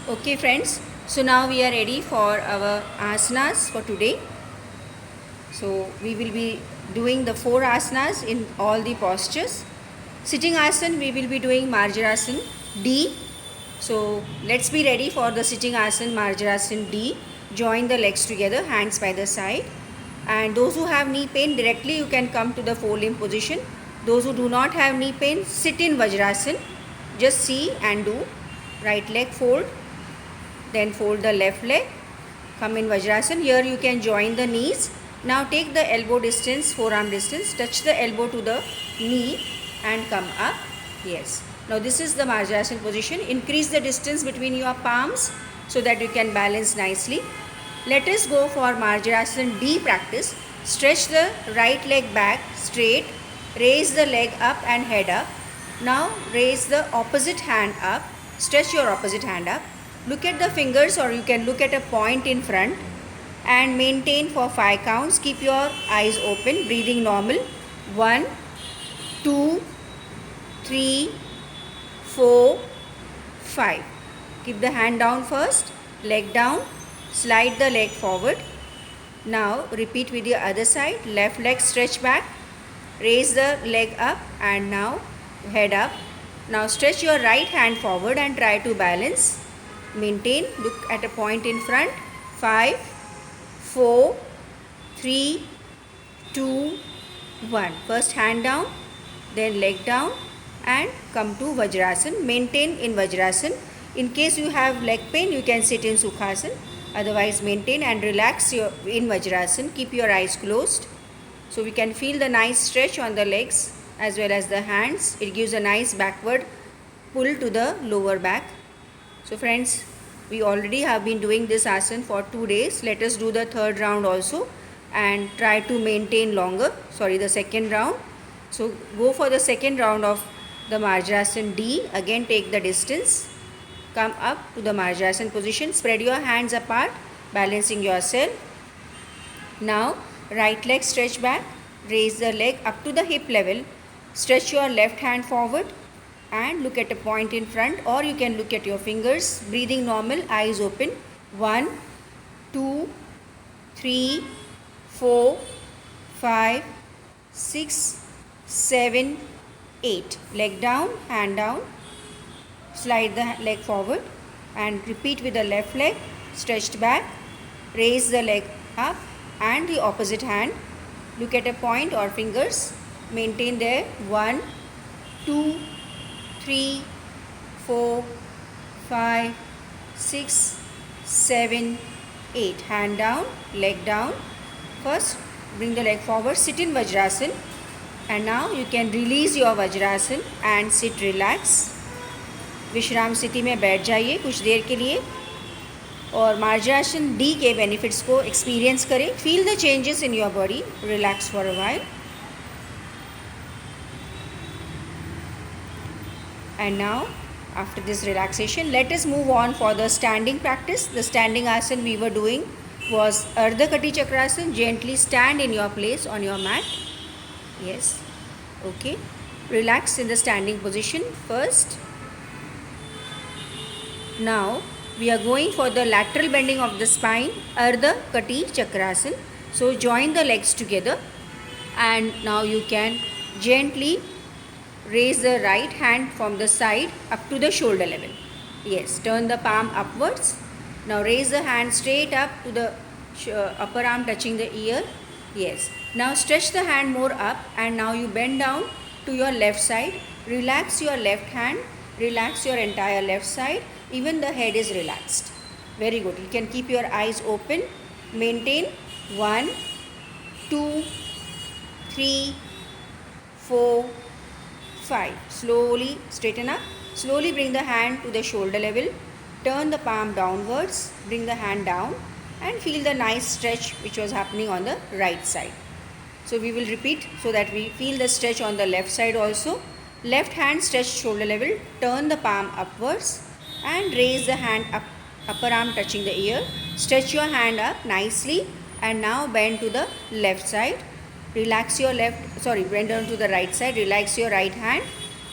Okay friends, so now we are ready for our asanas for today. So we will be doing the 4 asanas in all the postures. Sitting asana we will be doing Marjarasana D. So let's be ready for the sitting asana Marjarasana D. Join the legs together, hands by the side. And those who have knee pain, directly you can come to the fold-limb position. Those who do not have knee pain, sit in Vajrasana. Just see and do. Right leg fold, then fold the left leg, come in Vajrasana. Here you can join the knees. Now take the elbow distance, forearm distance, touch the elbow to the knee and come up. Yes. Now this is the Vajrasana position. Increase the distance between your palms so that you can balance nicely. Let us go for Vajrasana D practice. Stretch the right leg back straight. Raise the leg up and head up. Now raise the opposite hand up. Stretch your opposite hand up. Look at the fingers, or you can look at a point in front and maintain for 5 counts. Keep your eyes open, breathing normal. 1, 2, 3, 4, 5. Keep the hand down first, leg down, slide the leg forward. Now repeat with the other side. Left leg stretch back, raise the leg up and now head up. Now stretch your right hand forward and try to balance. Maintain, look at a point in front. 5, 4, 3, 2, 1. First hand down, then leg down and come to Vajrasana. Maintain in Vajrasana. In case you have leg pain, you can sit in Sukhasana. Otherwise maintain and relax in Vajrasana. Keep your eyes closed. So we can feel the nice stretch on the legs as well as the hands. It gives a nice backward pull to the lower back. So friends, we already have been doing this asana for 2 days. Let us do the third round also and try to maintain longer. The second round. So go for the second round of the Vajrasana D. Again take the distance. Come up to the Vajrasana position. Spread your hands apart, balancing yourself. Now right leg stretch back. Raise the leg up to the hip level. Stretch your left hand forward and look at a point in front, or you can look at your fingers. Breathing normal, eyes open. 1, 2, 3, 4, 5, 6, 7, 8. Leg down, hand down. Slide the leg forward and repeat with the left leg stretched back. Raise the leg up and the opposite hand. Look at a point or fingers. Maintain there. 1, 2, 3, 4, 5, 6, 7, 8. Hand down, leg down. First, bring the leg forward, sit in Vajrasana. And now you can release your Vajrasana and sit relax. विश्राम स्थिति में बैठ जाइए कुछ देर के लिए और Vajrasana D के बेनिफिट्स को एक्सपीरियंस करें. Feel the changes in your body. Relax for a while. And now after this relaxation, let us move on for the standing practice. The standing asana we were doing was Ardha Kati Chakrasana. Gently stand in your place on your mat. Yes. Okay. Relax in the standing position first. Now we are going for the lateral bending of the spine, Ardha Kati Chakrasana. So join the legs together and now you can gently raise the right hand from the side up to the shoulder level. Yes, turn the palm upwards. Now raise the hand straight up to the upper arm touching the ear. Yes. Now stretch the hand more up and now you bend down to your left side. Relax your left hand. Relax your entire left side. Even the head is relaxed. Very good. You can keep your eyes open. Maintain. 1, 2, 3, 4, 5. Slowly straighten up. Slowly bring the hand to the shoulder level. Turn the palm downwards. Bring the hand down and feel the nice stretch which was happening on the right side. So we will repeat so that we feel the stretch on the left side also. Left hand stretched shoulder level. Turn the palm upwards and raise the hand up, upper arm touching the ear. Stretch your hand up nicely and now bend to the left side. Relax your bend down to the right side. Relax your right hand.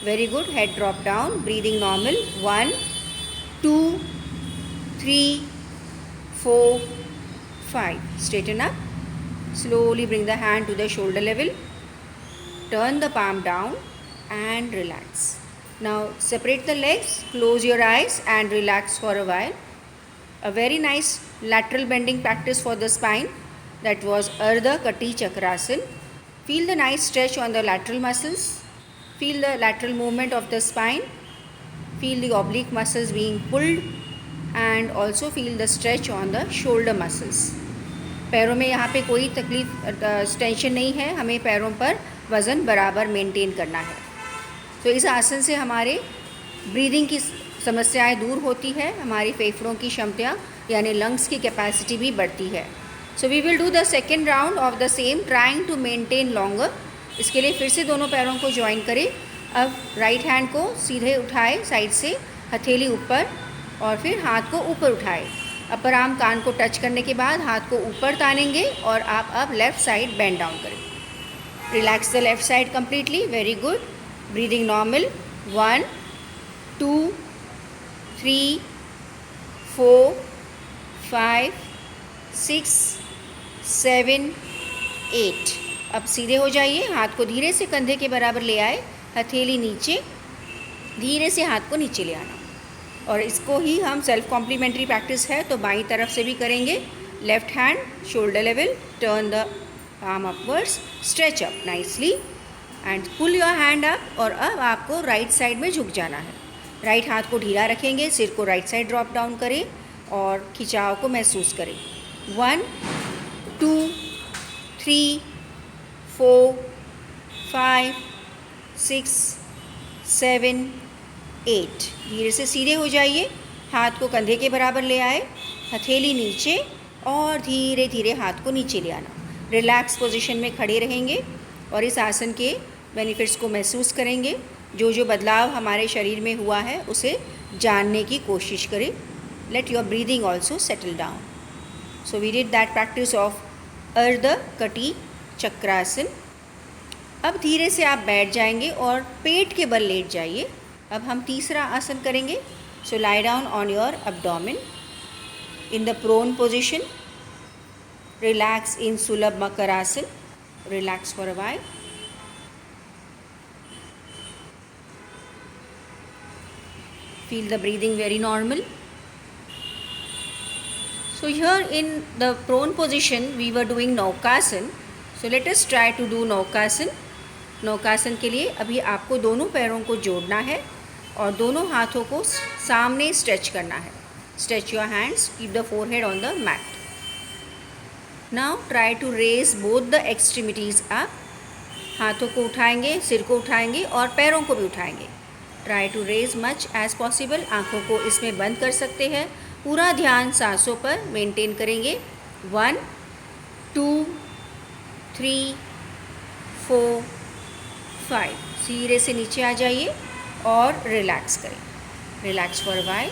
Very good. Head drop down. Breathing normal. 1, 2, 3, 4, 5. Straighten up. Slowly bring the hand to the shoulder level. Turn the palm down and relax. Now separate the legs, close your eyes and relax for a while. A very nice lateral bending practice for the spine. That was Ardha Kati Chakrasana. Feel the nice stretch on the lateral muscles. Feel the lateral movement of the spine. Feel the oblique muscles being pulled and also feel the stretch on the shoulder muscles. पैरों में यहाँ पे कोई तकलीफ tension नहीं है, हमें पैरों पर वज़न बराबर मेंटेन करना है. तो इस आसन से हमारे ब्रीदिंग की समस्याएं दूर होती है, हमारी फेफड़ों की क्षमता यानी लंग्स की कैपेसिटी भी बढ़ती है. So we will do the second round of the same, trying to maintain longer. इसके लिए फिर से दोनों पैरों को ज्वाइन करें. अब राइट हैंड को सीधे उठाए साइड से, हथेली ऊपर और फिर हाथ को ऊपर उठाए. अपर आर्म कान को टच करने के बाद हाथ को ऊपर तानेंगे और आप अब लेफ़्ट साइड बेंड डाउन करें. Relax the left side completely. Very good. Breathing normal. 1, 2, 3, 4, 5, 6, 7, 8. अब सीधे हो जाइए. हाथ को धीरे से कंधे के बराबर ले आए, हथेली नीचे, धीरे से हाथ को नीचे ले आना. और इसको ही हम सेल्फ कॉम्प्लीमेंट्री प्रैक्टिस है तो बाईं तरफ से भी करेंगे. Left hand shoulder level, turn the palm upwards, stretch up nicely and pull your hand up. और अब आपको राइट साइड में झुक जाना है. राइट हाथ को ढीला रखेंगे, सिर को राइट साइड ड्रॉप डाउन करें और खिंचाव को महसूस करें. 1, 2, 3, 4, 5, 6, 7, 8. धीरे से सीधे हो जाइए. हाथ को कंधे के बराबर ले आए, हथेली नीचे और धीरे धीरे हाथ को नीचे ले आना. रिलैक्स पोजीशन में खड़े रहेंगे और इस आसन के बेनिफिट्स को महसूस करेंगे. जो जो बदलाव हमारे शरीर में हुआ है उसे जानने की कोशिश करें. Let your breathing also settle down. So we did that practice of Ardha Kati चक्रासन. अब धीरे से आप बैठ जाएंगे और पेट के बल लेट जाइए. अब हम तीसरा आसन करेंगे. So lie down on your abdomen in the prone position. Relax in Sulabh Makarasana. Relax for a while. Feel the breathing very normal. So here in the prone position we were doing Naukasana. So let us try to do Naukasana. Naukasana के लिए अभी आपको दोनों पैरों को जोड़ना है और दोनों हाथों को सामने स्ट्रेच करना है. Stretch your hands. Keep the forehead on the mat. Now try to raise both the extremities up. हाथों को उठाएंगे, सिर को उठाएंगे और पैरों को भी उठाएंगे. Try to raise much as possible. आँखों को इसमें बंद कर सकते हैं. पूरा ध्यान सांसों पर मेंटेन करेंगे. 1, 2, 3, 4, 5. धीरे से नीचे आ जाइए और रिलैक्स करें. Relax for a while.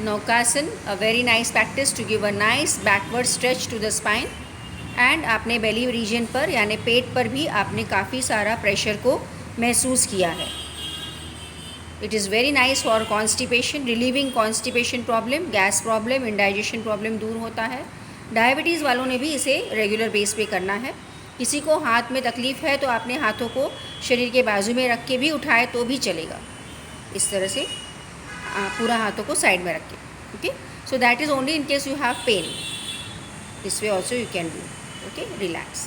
Naukasana, a very nice practice to give a nice backward stretch to the spine. and आपने बेली रीजन पर यानी पेट पर भी आपने काफ़ी सारा प्रेशर को महसूस किया है. It is very nice for constipation, relieving constipation problem, gas problem, indigestion problem दूर होता है. डायबिटीज़ वालों ने भी इसे रेगुलर बेस पे करना है. किसी को हाथ में तकलीफ़ है तो आपने हाथों को शरीर के बाजू में रख के भी उठाए तो भी चलेगा. इस तरह से पूरा हाथों को साइड में रख के. Okay, so that is only in case you have pain. This way also you can do. Okay, relax.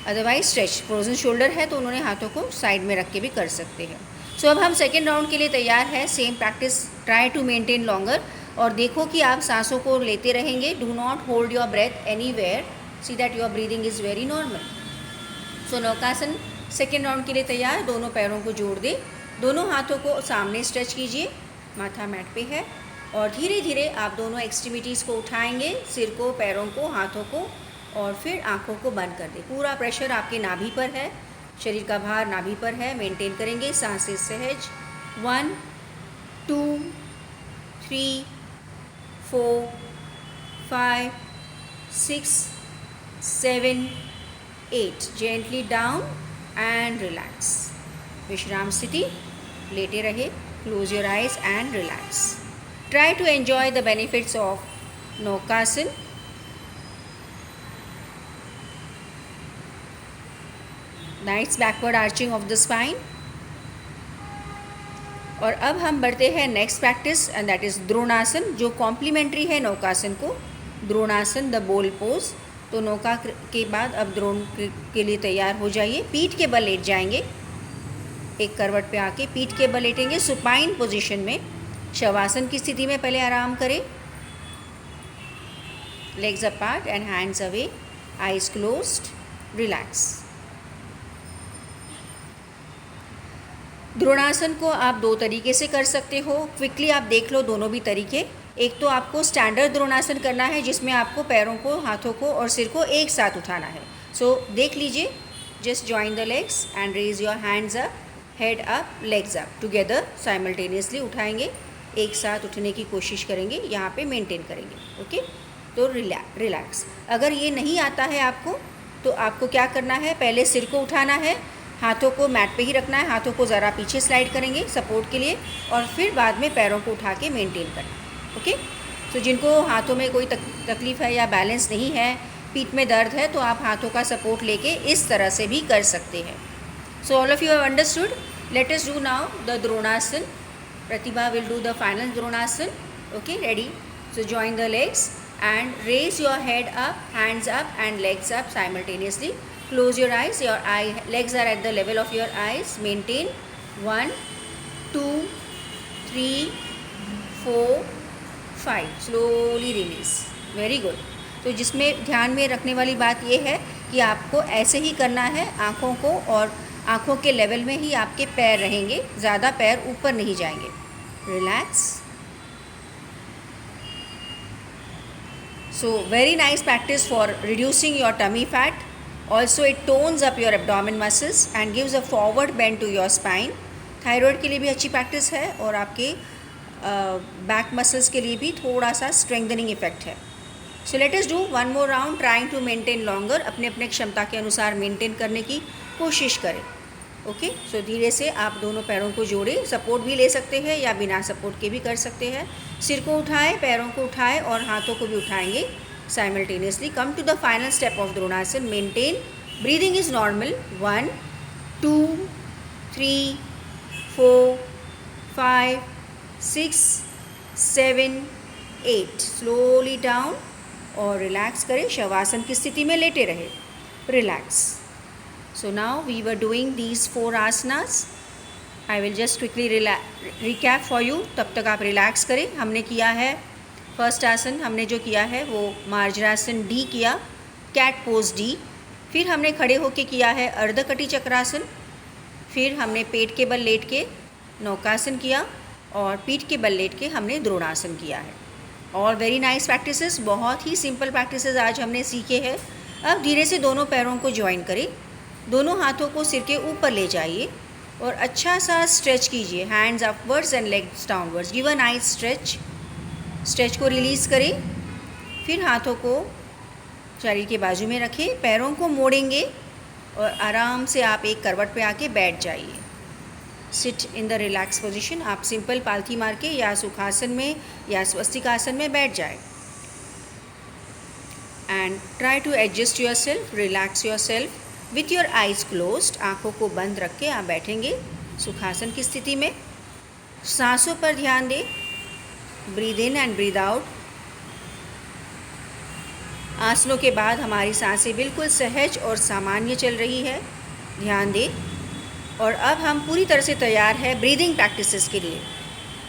Otherwise stretch. Frozen shoulder है तो उन्होंने हाथों को साइड में रख के भी कर सकते हैं. सो अब हम सेकेंड राउंड के लिए तैयार है. Same practice, try to maintain longer. और देखो कि आप सांसों को लेते रहेंगे. Do not hold your breath anywhere. See that your breathing is very normal. So Naukasana second round के लिए तैयार. दोनों पैरों को जोड़ दे, दोनों हाथों को सामने स्ट्रेच कीजिए. माथा मैट पे है और धीरे धीरे आप दोनों एक्सट्रीमिटीज़ को उठाएंगे, सिर को, पैरों को, हाथों को, और फिर आंखों को बंद कर दें. पूरा प्रेशर आपके नाभि पर है, शरीर का भार नाभि पर है. मेंटेन करेंगे. सांसें सहज. 1, 2, 3, 4, 5, 6, 7, 8. Gently down and relax. विश्राम स्थिति, लेटे रहे. close your eyes and relax. Try to enjoy the benefits of Naukasana. Nice backward arching of the spine. और अब हम बढ़ते हैं next practice and that is Dronasana, जो कॉम्प्लीमेंट्री है नौकासन को. Dronasana the bowl pose. तो नौका के बाद अब द्रोण के लिए तैयार हो जाइए. पीठ के बल लेट जाएंगे, एक करवट पे आके पीठ के बल लेटेंगे सुपाइन पोजीशन में. शवासन की स्थिति में पहले आराम करें. Legs apart and hands away, eyes closed, relax. Dronasana को आप दो तरीके से कर सकते हो. क्विकली आप देख लो दोनों भी तरीके. एक तो आपको स्टैंडर्ड द्रोणासन करना है जिसमें आपको पैरों को, हाथों को और सिर को एक साथ उठाना है. सो देख लीजिए. Just join the legs and raise your hands up, head up, legs up together. Simultaneously उठाएंगे, एक साथ उठने की कोशिश करेंगे, यहाँ पे मेंटेन करेंगे. ओके. तो रिलैक्स. अगर ये नहीं आता है आपको तो आपको क्या करना है, पहले सिर को उठाना है, हाथों को मैट पे ही रखना है, हाथों को ज़रा पीछे स्लाइड करेंगे सपोर्ट के लिए, और फिर बाद में पैरों को उठा के मेंटेन करना. ओके. तो जिनको हाथों में कोई तकलीफ़ है या बैलेंस नहीं है, पीठ में दर्द है, तो आप हाथों का सपोर्ट लेके इस तरह से भी कर सकते हैं. So all of you have understood. Let us do now the Dronasana. Pratibha will do the final Dronasana. Okay, ready. So join the legs and raise your head up, hands up and legs up simultaneously. Close your eyes. Your legs are at the level of your eyes. Maintain. 1 2 3 4 5. Slowly release. Very good. तो जिसमें ध्यान में रखने वाली बात ये है कि आपको ऐसे ही करना है. आँखों को और आँखों के लेवल में ही आपके पैर रहेंगे, ज़्यादा पैर ऊपर नहीं जाएंगे. Relax. So very nice practice for reducing your tummy fat. Also it tones up your abdomen muscles and gives a forward bend to your spine. Thyroid के लिए भी अच्छी प्रैक्टिस है और आपके बैक मसल्स के लिए भी थोड़ा सा स्ट्रेंथनिंग इफेक्ट है. So let us do one more round, trying to maintain longer. अपने अपने क्षमता के अनुसार मेंटेन करने की कोशिश करें. ओके. सो धीरे से आप दोनों पैरों को जोड़ें. सपोर्ट भी ले सकते हैं या बिना सपोर्ट के भी कर सकते हैं. सिर को उठाएं, पैरों को उठाएं और हाथों को भी उठाएंगे simultaneously. Come to the final step of Dronasana. Maintain. Breathing is normal. 1 2 3 4 5 6 7 8. Slowly down और रिलैक्स करें. शवासन की स्थिति में लेटे रहे. Relax. So now we were doing these 4 asanas. I will just quickly recap for you. तब तक आप रिलैक्स करें. हमने किया है फर्स्ट आसन, हमने जो किया है वो मार्जरासन डी किया, कैट पोज डी. फिर हमने खड़े होके किया है अर्धकटी चक्रासन. फिर हमने पेट के बल लेट के नौकासन किया और पीठ के बल लेट के हमने द्रोणासन किया है. और वेरी नाइस प्रैक्टिसेस, बहुत ही सिंपल प्रैक्टिसेस आज हमने सीखे हैं. अब धीरे से दोनों पैरों को ज्वाइन करें. दोनों हाथों को सिर के ऊपर ले जाइए और अच्छा सा स्ट्रेच कीजिए. Hands upwards and legs downwards. Give a nice stretch. Stretch को रिलीज़ करें. फिर हाथों को शरीर के बाजू में रखें. पैरों को मोड़ेंगे और आराम से आप एक करवट पे आके बैठ जाइए. Sit in the relax position. आप सिंपल पालथी मार के या सुखासन में या स्वस्तिकासन में बैठ जाए. And try to adjust yourself, relax yourself with your eyes closed. आँखों को बंद रख के आप बैठेंगे सुखासन की स्थिति में. सांसों पर ध्यान दें. Breathe in and breathe out. आसनों के बाद हमारी सांसें बिल्कुल सहज और सामान्य चल रही है, ध्यान दें. और अब हम पूरी तरह से तैयार है ब्रीदिंग प्रैक्टिसेस के लिए.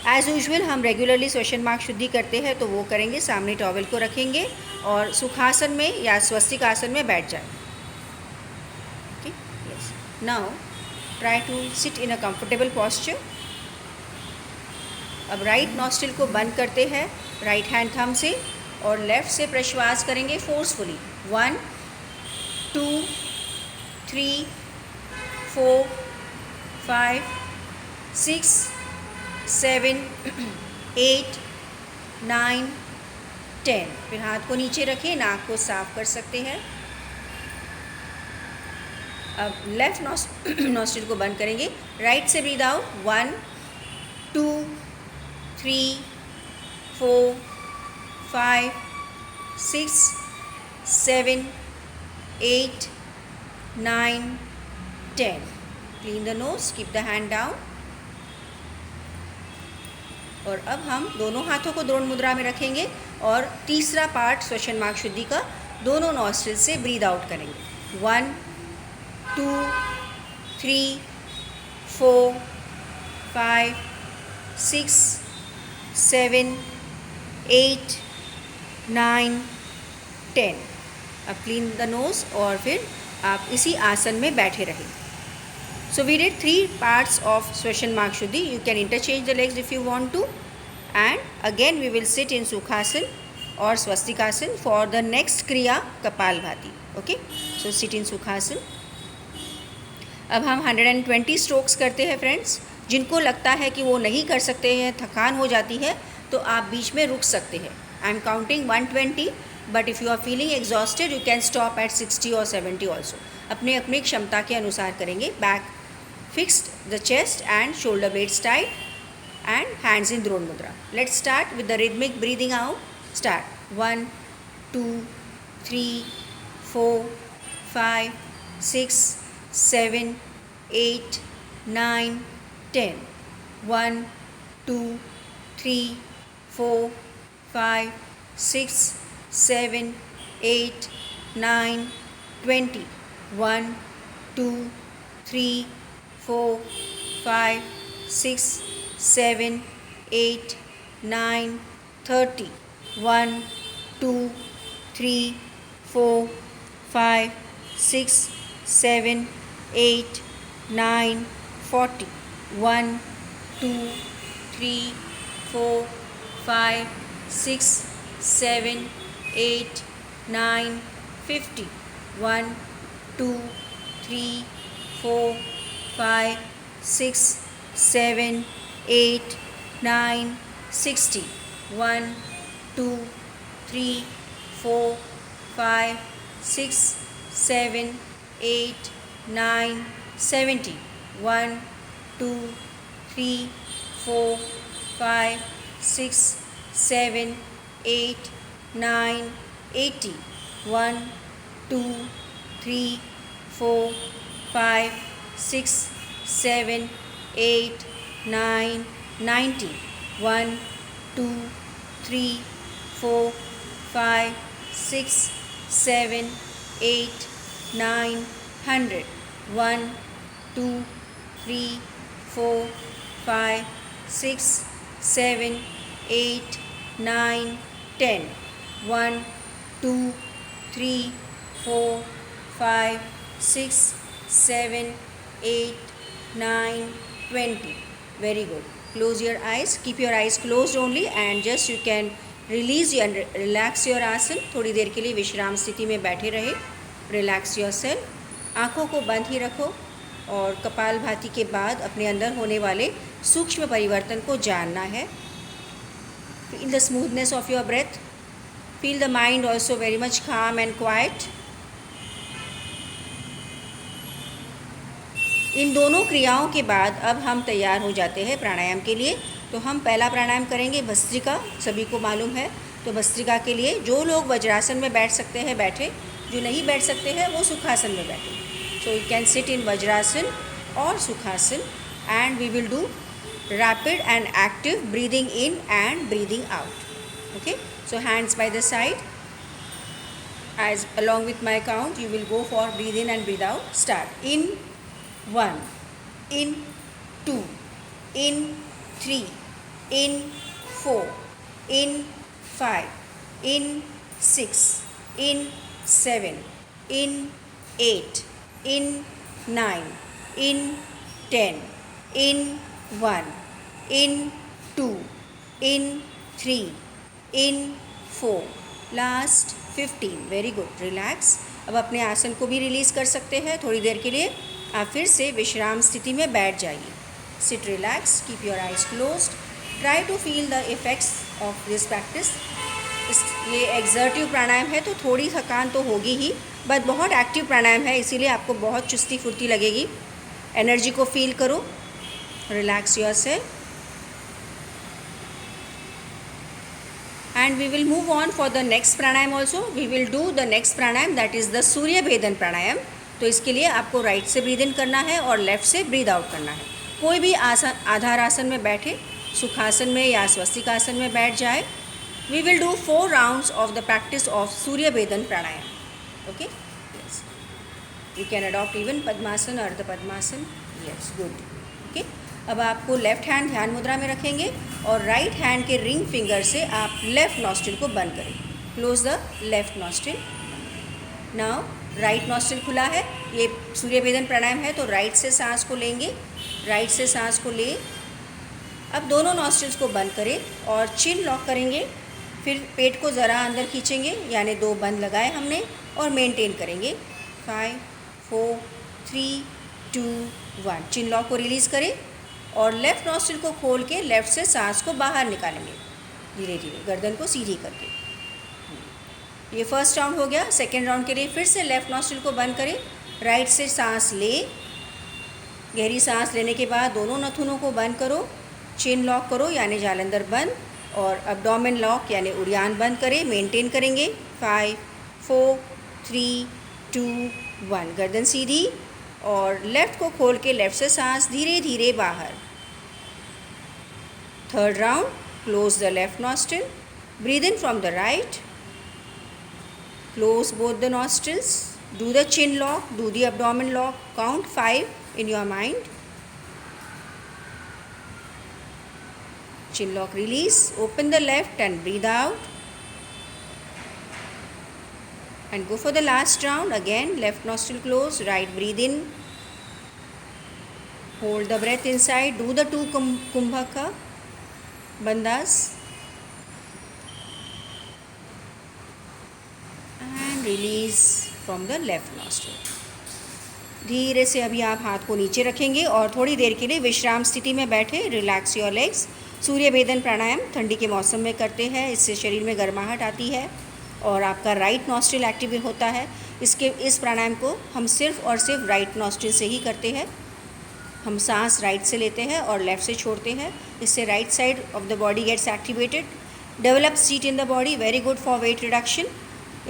एज़ यूजुअल हम रेगुलरली श्वसन मार्ग शुद्धि करते हैं तो वो करेंगे. सामने टॉवल को रखेंगे और सुखासन में या स्वस्तिकासन में बैठ जाए. Now try to sit in a comfortable posture. अब राइट नॉस्ट्रिल को बंद करते हैं राइट हैंड थंब से और लेफ़्ट से प्रश्वास करेंगे फोर्सफुली. 1 2 3 4 5 6 7 8 9 10. फिर हाथ को नीचे रखें. नाक को साफ कर सकते हैं. अब लेफ़्ट नॉस्ट्रिल को बंद करेंगे. राइट से breathe out. 1 2 3, 4, 5, 6, 7, 8, 9, 10. Clean the nose, keep the hand down. और अब हम दोनों हाथों को द्रोण मुद्रा में रखेंगे और तीसरा पार्ट श्वसन मार्ग शुद्धि का दोनों नॉस्ट्रिल से ब्रीद आउट करेंगे. 1, 2, 3, 4, 5, 6, 7, 8, 9, 10. अब क्लीन द नोज और फिर आप इसी आसन में बैठे रहें. So we did 3 parts of Swashan Marg Shuddhi. You can interchange the legs if you want to. And again we will sit in Sukhasan or Swastikasan for the next Kriya Kapalbhati. Okay? So sit in Sukhasan. अब हम 120 strokes करते हैं friends. जिनको लगता है कि वो नहीं कर सकते हैं, थकान हो जाती है, तो आप बीच में रुक सकते हैं. I am counting 120, but if you are feeling exhausted you can stop at 60 और 70 ऑल्सो. अपने अपनी क्षमता के अनुसार करेंगे. Back fixed, the chest and shoulder blades tight and hands in Drona Mudra. Let's start with the rhythmic breathing out. Start. 1, 2, 3, 4, 5, 6, 7, 8, 9, 10. 1, 2, 3, 4, 5, 6, 7, 8, 9, 20. 1, 2, 3, 4, 5, 6, 7, 8, 9, 30. 1, 2, 3, 4, 5, 6, 7, 8, 9, 40. 1, 2, 3, 4, 5, 6, 7, 8, 9, 50. 1, 2, 3, 4, 5, 6, 7, 8, 9, 60. 1, 2, 3, 4, 5, 6, 7, 8, 9, 70. 1, 2, 3, 4, 5, 6, 7, 8, 9, 80. 1, 2, 3, 4, 5, 6, 7, 8, 9, 90. 1, 2, 3, 4, 5, 6, 7, 8, 9, 100. 1, 2, 3, 4, 5, 6, 7, 8, 9, 10. 1, 2, 3, 4, 5, 6, 7, 8, 9, 20. Very good. Close your eyes. Keep your eyes closed only and just you can release and relax your आसन. थोड़ी देर के लिए विश्राम स्थिति में बैठे रहे. Relax yourself. आँखों को बंद ही रखो और कपालभाति के बाद अपने अंदर होने वाले सूक्ष्म परिवर्तन को जानना है. Feel the smoothness of your breath. Feel the mind also very much calm and quiet. इन दोनों क्रियाओं के बाद अब हम तैयार हो जाते हैं प्राणायाम के लिए. तो हम पहला प्राणायाम करेंगे भस्त्रिका. सभी को मालूम है. तो भस्त्रिका के लिए जो लोग वज्रासन में बैठ सकते हैं बैठे, जो नहीं बैठ सकते हैं वो सुखासन में बैठे. So you can sit in Vajrasana और Sukhasana and we will do rapid and active breathing in and breathing out. Okay, so hands by the side. As along with my count you will go for breathe in and breathe out. Start. In 1, in 2, in 3, in 4, in 5, in 6, in 7, in 8, in 9, in 10, in 1, in 2, in 3, in 4, last 15. Very good. Relax. अब अपने आसन को भी release कर सकते हैं. थोड़ी देर के लिए आप फिर से विश्राम स्थिति में बैठ जाइए. Sit relax. Keep your eyes closed. Try to feel the effects of this practice. ये एक्सर्टिव प्राणायाम है तो थोड़ी थकान तो होगी ही, बट बहुत एक्टिव प्राणायाम है इसीलिए आपको बहुत चुस्ती फुर्ती लगेगी. एनर्जी को फील करो. Relax yourself. and we will move on for the next pranayam also. We will do the next pranayam, that is the सूर्य भेदन प्राणायाम. तो इसके लिए आपको राइट से ब्रीद इन करना है और लेफ़्ट से ब्रीद आउट करना है. कोई भी आसन, आधार आसन में बैठे, सुखासन में या स्वस्तिकासन में बैठ जाए. We will do 4 rounds of the practice of सूर्य भेदन प्राणायाम. Okay? Yes. You can adopt even पद्मासन, अर्ध पद्मासन. Yes, good. Okay? अब आपको लेफ़्ट हैंड ध्यान मुद्रा में रखेंगे और राइट हैंड के रिंग फिंगर से आप लेफ़्ट नॉस्ट्रिल को बंद करें. Close the left nostril. Now right nostril खुला है. ये सूर्य भेदन प्राणायाम है तो राइट से सांस को लेंगे. राइट से सांस को ले. अब दोनों नॉस्ट्रिल्स को बंद करें और चिन लॉक करेंगे. फिर पेट को ज़रा अंदर खींचेंगे, यानी 2 बंद लगाए हमने, और मेंटेन करेंगे. 5 4 3 2 1. चिन लॉक को रिलीज़ करें और लेफ़्ट नॉस्ट्रिल को खोल के लेफ़्ट से सांस को बाहर निकालेंगे धीरे धीरे, गर्दन को सीधी करके. ये फर्स्ट राउंड हो गया. सेकेंड राउंड के लिए फिर से लेफ़्ट नॉस्ट्रिल को बंद करें. राइट से सांस ले. गहरी सांस लेने के बाद दोनों नथुनों को बंद करो. चिन लॉक करो यानी जालंधर बंद, और एब्डोमेन लॉक यानी उड़ियान बंद करें. मेंटेन करेंगे. 5 4 3 2 1. गर्दन सीधी और लेफ़्ट को खोल के लेफ़्ट से सांस धीरे धीरे बाहर. Third round. Close the left nostril. Breathe in from the right. Close both the nostrils. Do the chin lock. Do the abdomen lock. Count 5 in your mind. Chin lock release. Open the left and breathe out. And go for the last round. Again, left nostril close, right breathe in. Hold the breath inside. Do the 2 kumbhaka bandhas. And release from the left nostril. धीरे से अभी आप हाथ को नीचे रखेंगे और थोड़ी देर के लिए विश्राम स्थिति में बैठे. Relax your legs. सूर्य भेदन प्राणायाम ठंडी के मौसम में करते हैं. इससे शरीर में गर्माहट आती है और आपका राइट नॉस्ट्रिल एक्टिव होता है. इस प्राणायाम को हम सिर्फ और सिर्फ राइट नॉस्ट्रिल से ही करते हैं. हम सांस राइट से लेते हैं और लेफ़्ट से छोड़ते हैं. इससे right side of the body gets activated. Develop heat in the body. Very good for weight reduction.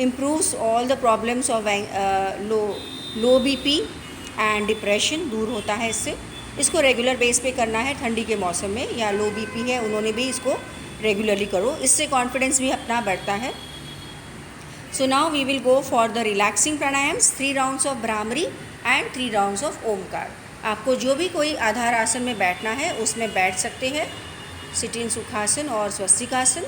Improves all the problems of low BP and depression. दूर होता है इससे. इसको रेगुलर बेस पे करना है ठंडी के मौसम में. या लो बीपी है उन्होंने भी इसको रेगुलरली करो. इससे कॉन्फिडेंस भी अपना बढ़ता है. So now we will go for the relaxing pranayams. 3 rounds of Bhramari and 3 rounds of Omkar. आपको जो भी कोई आधार आसन में बैठना है उसमें बैठ सकते हैं. सिट इन सुखासन और swastikasana.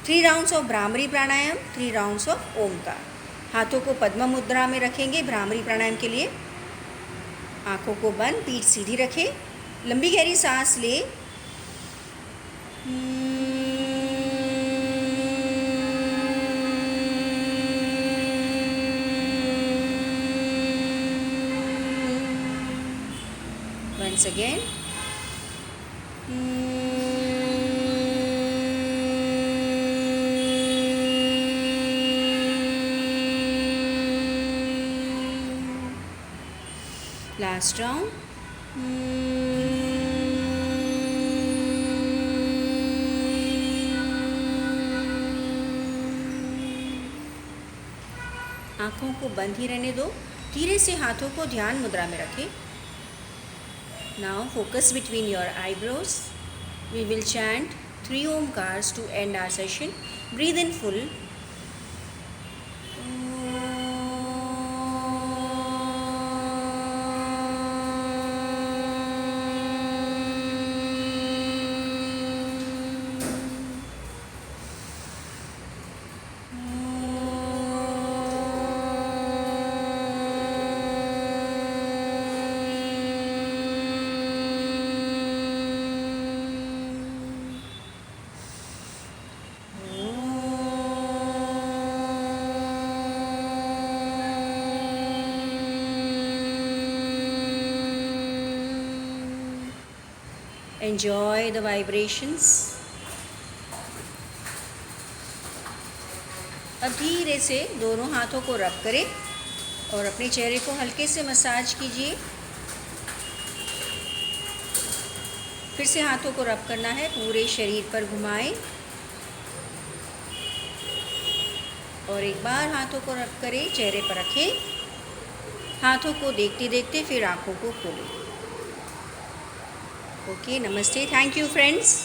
3 rounds of bhramari pranayama. 3 rounds of Omkar. हाथों को पद्म मुद्रा में रखेंगे भ्रामरी प्राणायाम के लिए. आँखों को बंद, पीठ सीधी रखें. लंबी गहरी सांस ले. Once again. Last round. आँखों को बंद ही रहने दो. धीरे से हाथों को ध्यान मुद्रा में रखें. Now focus between your eyebrows. We will chant 3 omkars to end our session. Breathe in full. Enjoy the vibrations. अब धीरे से दोनों हाथों को रब करें और अपने चेहरे को हल्के से मसाज कीजिए. फिर से हाथों को रब करना है. पूरे शरीर पर घुमाएं. और एक बार हाथों को रब करें, चेहरे पर रखें, हाथों को देखते देखते फिर आँखों को खोलें। ओके, नमस्ते, थैंक यू फ्रेंड्स।